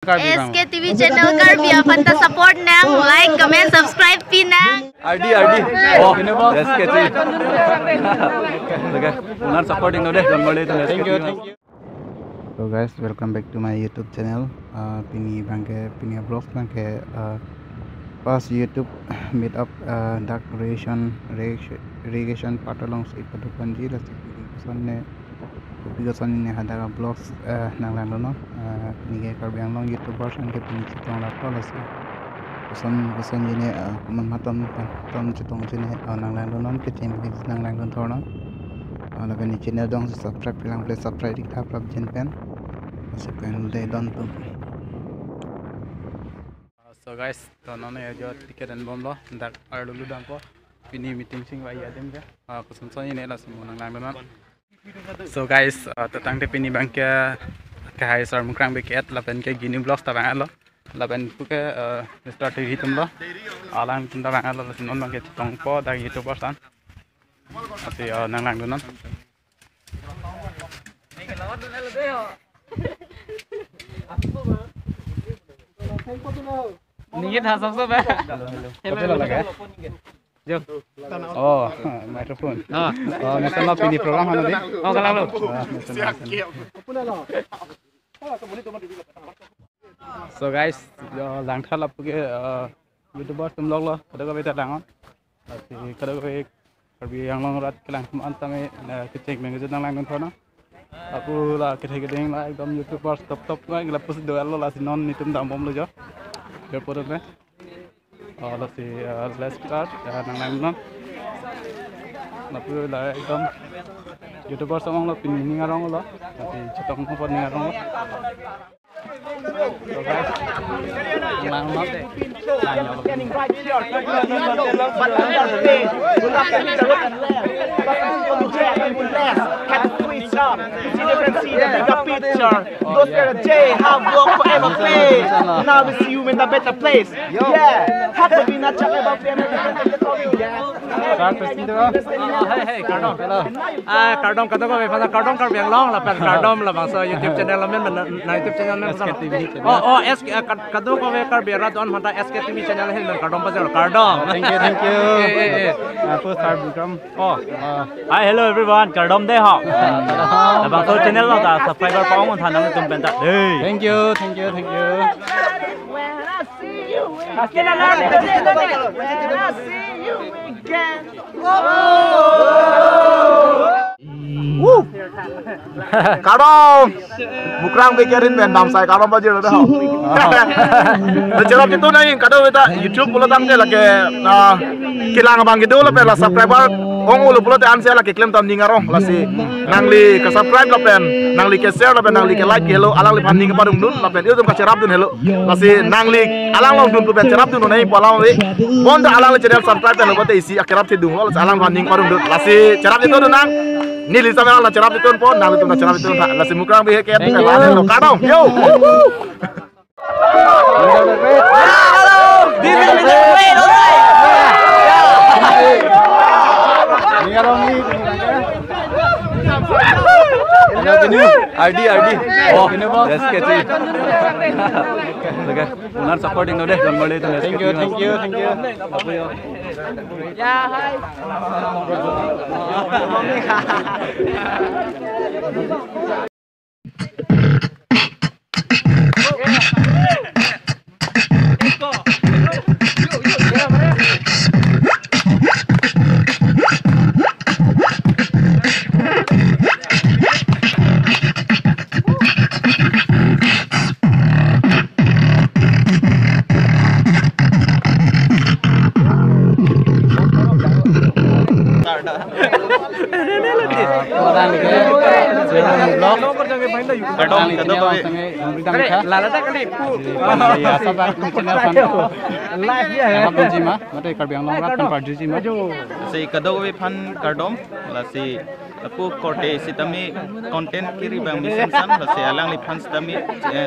SKTV channel kar biya panta support nang like comment subscribe pina RD oh SKTV okay unar supporting no deh thank you. So guys, welcome back to my YouTube channel. Pini vlogs bangke pas YouTube meet up dark reaction part along si padukan ji la Pigason ne hadaga vlogs nang no pini ke karbiang long YouTubers ang ke pini chitong la tola si kuson jine matam chitong jine nang non ke channel nang thorna laga ni channel dong subscribe pilang please subscribe dik thap rap jen pen masuk pen de don tu. So guys to none jo tiket dan bom lo ndak ar dulu dang ko pini meeting sing wa ya dem ke kuson so ni la semua nang non. So guys tetang de pini bangke ke hai sar mukrang be ket lapen ke gini vlogs ta bang lo lapen pu ke start hitum lo alang tum ta bang lo non bangke tong po da YouTuber san asi nang non Ningit ha sabse ba hotel laga jo oh microphone national pini program hano de kalang lo so guys lang thala puge YouTuber tum log lo kada ka beta dangon ati kada ka karbi yang long rat kelang antame kecek mengejut nang lang thona aku la kedeng la ekdom YouTuber top la ngelapus doel lo la sinon nitum dam bom lo jo berpodot me la si let's start nang non lapu la ekdom YouTuber samong lo pini ngarong lo tapi cetong ko pon ngarong lo so guys nang non de Those are the J, have work forever play. Now we see you in the better place. Yeah, have to be not check about family. Hey, Cardom. Cardom kata ko may Cardom kar biang long la Cardom la bang so YouTube channel men na YouTube channel men SKTV. SK kata ko may kar biara don mata SKTV channel hen Cardom pa Cardom. Thank you. First start become Hi, hello everyone. Cardom de ho. La bang so channel lo ta subscriber pa ong than nang tum pen ta. Thank you. When I see you again. When I see you again. Cardom mukrang bekerin men dam sai Cardom baje lo dah cerap itu nai kado beta YouTube pula tam je lake kilang bang gitu lo pela subscriber ong ulo pula te ansia lake claim tam ningarong lasi nangli ke subscribe lo pen nangli ke share lo pen nangli ke like hello alang li panding ke padung dun lo pen itu ka cerap dun hello lasi nangli alang long dun pen cerap dun nai palang wi bonda alang li channel subscribe lo bate isi akrab ti dung lo alang panding padung dun lasi cerap itu dun nang ni lisa mela la cerap itu pon nang itu na cerap itu lasi mukrang be ke ka lo Cardom yo RD oh SKTV okay unar supporting no deh thank you Yeah, hi. Aku korte si tami konten kiri bang misen san lasi alang li fans tami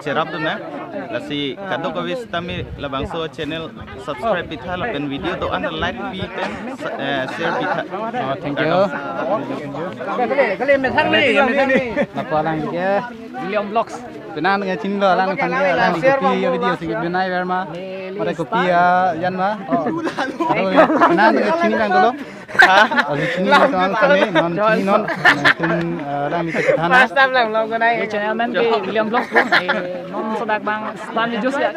cerap tu na lasi kado ko wis tami labang so channel subscribe bitha lapen video to under like bi pen share bitha. Thank you. Kali mesang ni. Napa lang dia William Vlogs. Penan dengan cini lo, lang panggil lang di kopi video sih benai berma, ada kopi yan ma. Penan dengan cini lang dulu. Ada cini non kami non cini non, itu lang di kita. First time lang vlog ko na channel man kay William Vlogs po. Non sodak bang stand ni juice ya.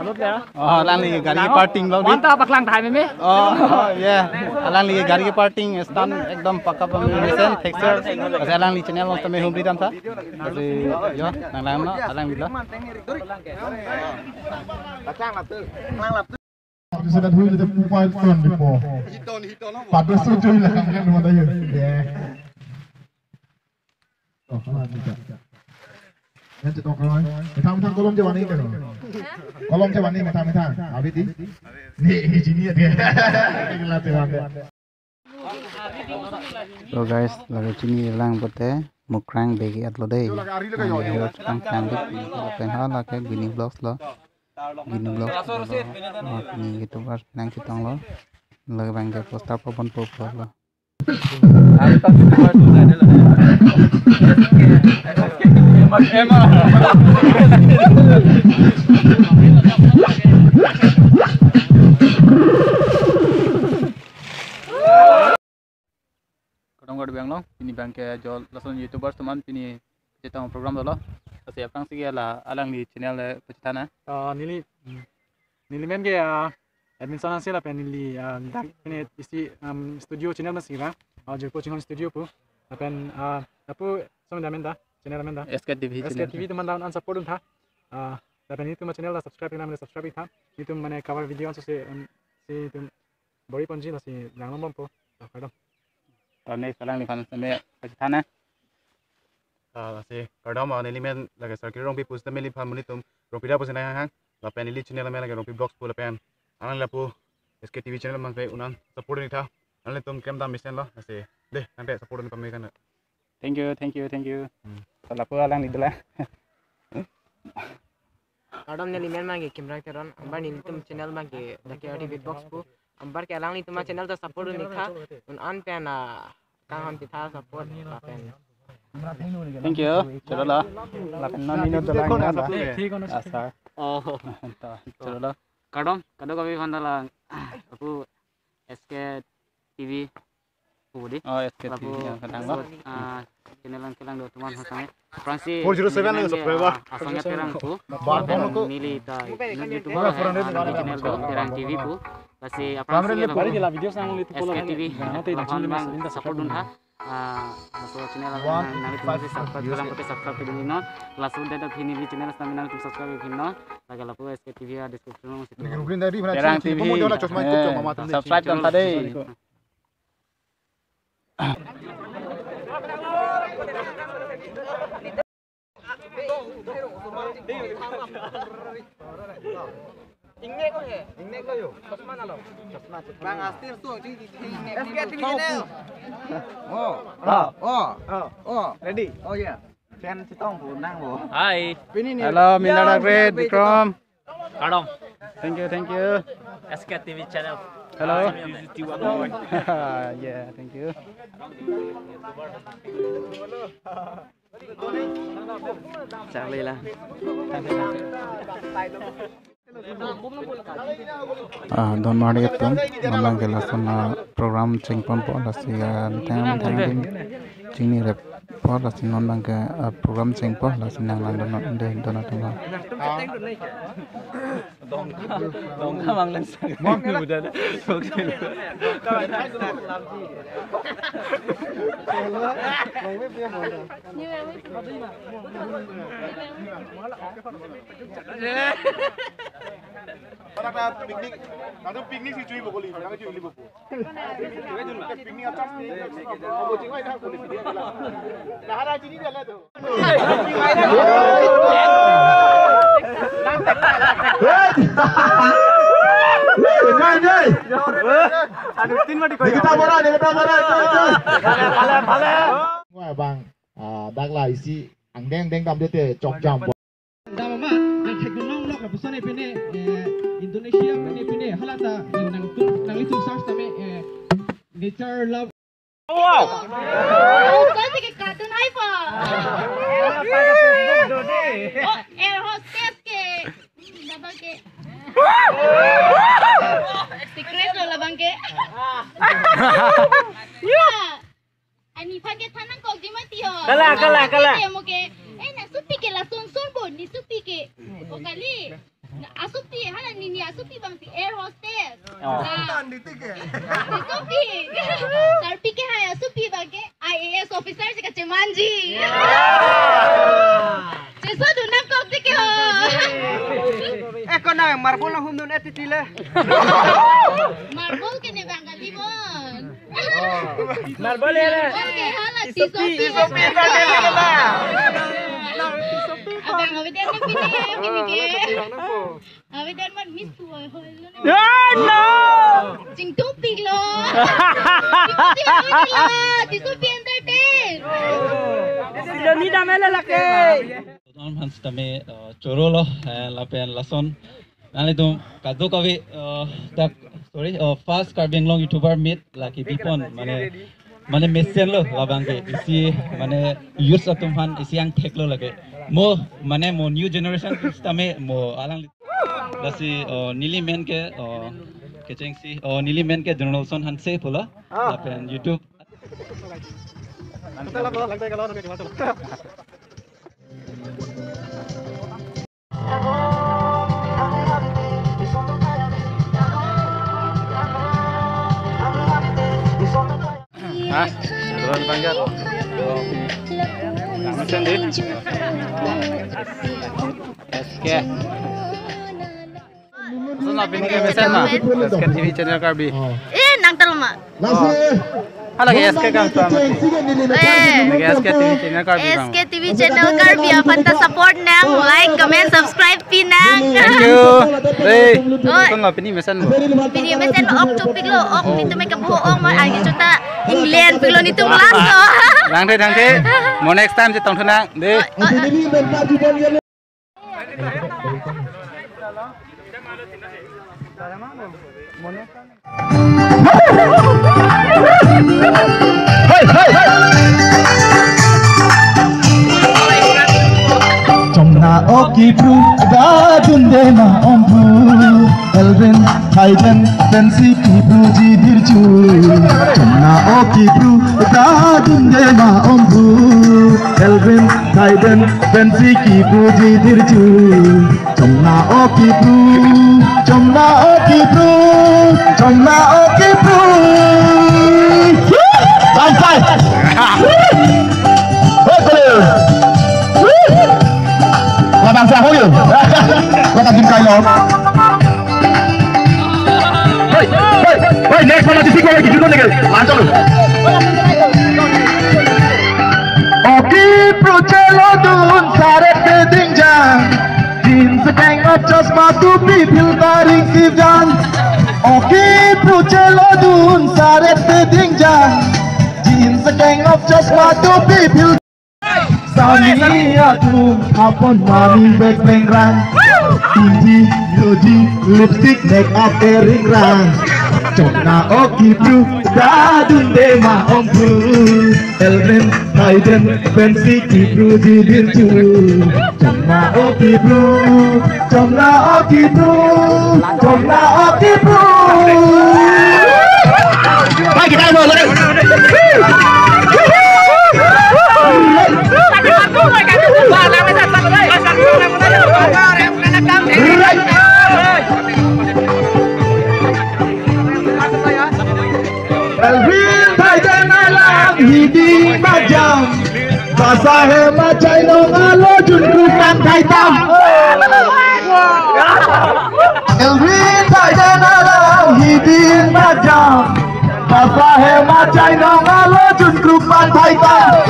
Ano pera? Oh, lang di gari parting vlog di. Mantap paklang tayo meme. Oh, yeah. Lang di gari parting stand ekdom pakka pemilisan texture. Kasi lang di channel mo kami home tam tha. Kasi yo, lang no, lang bila. Sudah dulu kita mobile phone di po. Pada sujud lah kan mana ya. Oh, tidak. Yang cetok kawan. Metang kolom jawan ini kan. Kolom jawan ini metang. Abis ini. Nih sini dia. Gila tuh. So guys, lagi sini lang bote mukrang bagi atlo deh. Yo sekarang kambing penhal lah kayak gini vlogs lo. Gini vlog ini gitu pas nang kitong lo lagi bangga poster popon lo. Kadang-kadang biang lo, ini bangke jual langsung YouTubers teman, ini kita program dulu. Kasi apang sige ala alang di channel pecitana. Nili men ke admin sana sila pen nili dak ini isi studio channel masih ba. Jo coaching home studio pu. Pen apu sama damen da channel damen da. SKTV teman daun support tha. Pen itu channel da subscribe namanya subscribe tha. Itu mana cover video so si itu bori ponji la si lang lom pu. Kadang. Next alang di fan sampai pecitana. Kasi kadang mau nilimen lagi sarkir rompi pus tapi nilip hamuni tum rompi dah pus naya hang lapen nilip channel lama lagi rompi blogs pula pen anan lapu SKTV channel mangkai unan support ni tha anan tum kem dam mission lo kasi deh nanti support ni pemikan. Thank you. Lapu alang di dulu. Kadang ni limen magi kamera teron ambar ni tum channel magi dakya TV box po ambar ke alang ni tuma channel ta support ni tha un an pen kang ham pitha support lapen. Thank you. Chalo lah. 8 minit dah lang. Asar. Oh. Chalo lah. Kadang kami vandala aku SK TV pudi. Oh, SKTV yang kadang lo. Channel do teman hasang. Francis 407 lang subscriber. Asangnya terang pu. Barbono ko. Nili ta YouTube channel do terang TV pu. Kasi apa sih video sang itu SK TV. Nanti support dun ha. Masuk channel nami tu subscribe dalam pakai subscribe ke dulu no. Langsung dah ini di channel nami nami tu subscribe ke no. Lagi lapu SKTV ada description situ. Terang TV. Subscribe kan tadi. Ingnek ko yo. Chasma na lo. Bang astir tu SKTV channel. Ready. Oh yeah. Fan Chitong bu nang bu. Hai. Hello, Minda Great Vikram. Kadang. Thank you. SKTV channel. Hello. Yeah, thank you. Charlie lah. Don mari itu malang kelasan program cengpon po lasi tang cini rep po lasi non bang ke program cengpon lasi nang lang don de donat tunggal. Dong mang lan sang. Mong udah. Piknik si cuy bokoli, nak cuy beli buku. Piknik acak ni, aku cing ai dah boleh video lah. Dah ada sini dia lah tu. Bang, dak lah isi angdeng deng tam dia cok jam. Dama ang teknolong lok na pusan ipine Indonesia pine halata nang itu search tame nature love Wow. Kau sikit kartun hai pa. Oh, air hostess ke. Dabang ke. Secret lo labang ke. Ya. Ani pakai tanang kau di mati ho. Kalah. Moke. Na supi ke la son bon ni supi ke. O kali. Asupi, hana nini asupi bang si air hostess. Asupi. Sarpi ke hai asupi bang ke IAS officer si kace manji. Ceso dunam kok ke ho. Kau na marbol na humdon etitile. Marbol ke ne bang kalibon. Marbol ele. Oke, hala si Sophie. Abang awidan na pini ke. Awidan man miss tu hoy. No. Sing tupig lo. Di Sophie entertain. Sila ni damela laki. Don Hans tame chorolo lapen lason nali tum kadu kavi tak sorry first carbing long YouTuber meet laki bipon mane mesen lo labang ke isi mane youth atum han isi yang tek lo lage mo new generation tame mo alang lasi nili men ke keceng si nili men ke generation han se pula lapen YouTube Doon Banjar. Kamu sendiri. SK. Sudah pindah ke mana? SK TV channel Karbi. Nang talma. Hala ke SK kan sama. SK TV channel Karbi. SK TV channel Karbi panta support nang like, comment, subscribe pinang. Thank you. Kau nggak pindah mesin lo? Pindah mesin ok topik lo, ok nito may kabuong mo agi chuta England piglo nito laso. Thang thế. Mau next time sẽ tổng thân nang. Đi. Chomna oki pru da dunde ma ombu Elvin Hayden Fancy Pru ji dirchu Chomna oki pru da dunde ma ombu Elvin Hayden Fancy Pru ji dirchu Chomna oki pru Chomna oki pru Chomna oki pru Bye. Làm sao hối rồi? Có tao kim cay rồi. Hey, next one is equal to you. Làm cho được. Oki procelo dun sare te dingjang. Jeans gang of just ma tu pi filtering sijan. Oki procelo dun sare te dingjang. Jeans gang of just ma tu pi filtering Sani aku upon mami back pengrang Tinggi, loji, lipstick, make up, ring rang Chomna oki bru, dadun dema ombu Elvin, Hayden, Fancy, Kibru, Jidirju Chomna oki bru, Chomna oki bru, Chomna oki bru Baik kita mau lari Elvin Hayden alam hidi majam Basahe macai nong alo junku pantai tam Elvin Hayden alam hidi majam Basahe macai nong alo junku pantai tam